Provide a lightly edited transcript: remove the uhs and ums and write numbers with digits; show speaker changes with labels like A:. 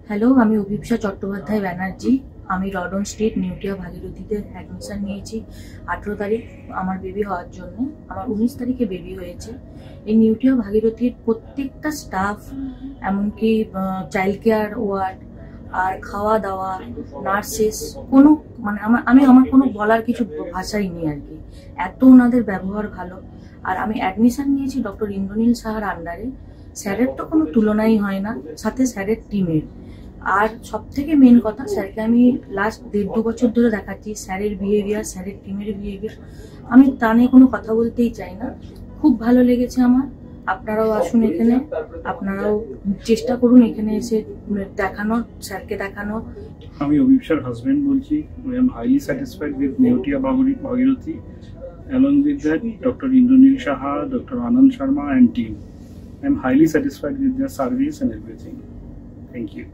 A: Hello, আমি অভিপ্সা চট্টোপাধ্যায় ব্যানার্জি। আমি Rawdon street Neotia ভাগীরথীতে admission নিয়েছি 18 তারিখ আমার বেবি হওয়ার জন্য। আমার 19 তারিখে বেবি হয়েছে। এই নিউটিয়া ভাগীরথীর প্রত্যেকটা স্টাফ, এমনকি চাইল্ড কেয়ার ওয়ার্ড আর খাওয়া দাওয়া, নার্সেস, কোনো মানে আমার কোনো বলার কিছু ভাষাই নেই আর কি। এত ওনাদের ব্যবহার ভালো। আর আমি অ্যাডমিশন নিয়েছি ডক্টর ইন্দ্রনীল সাহার আন্ডারে। স্যারের তো কোনো তুলনাই হয় না, সাথে স্যারের টিমের। আর সব থেকে মেন কথা, স্যারকে আমি লাস্ট 1.5-2 বছর ধরে দেখাচ্ছি। স্যারের বিহেভিয়ার, স্যারের টিমের বিহেভিয়ার, আমি তা নিয়ে কোনো কথা বলতেই চাই না। খুব ভালো লেগেছে আমার। আপনারাও আসুন এখানে, আপনারাও চেষ্টা করুন এখানে এসে দেখানোর, স্যারকে দেখানোর।
B: আমি অভিপ্সার হাজবেন্ড বলছি। I am highly satisfied with Neotia Bhagirathi, along with that Dr. Indranil Saha, Dr. Anand Sharma and team. I am highly satisfied with their service and everything. Thank you.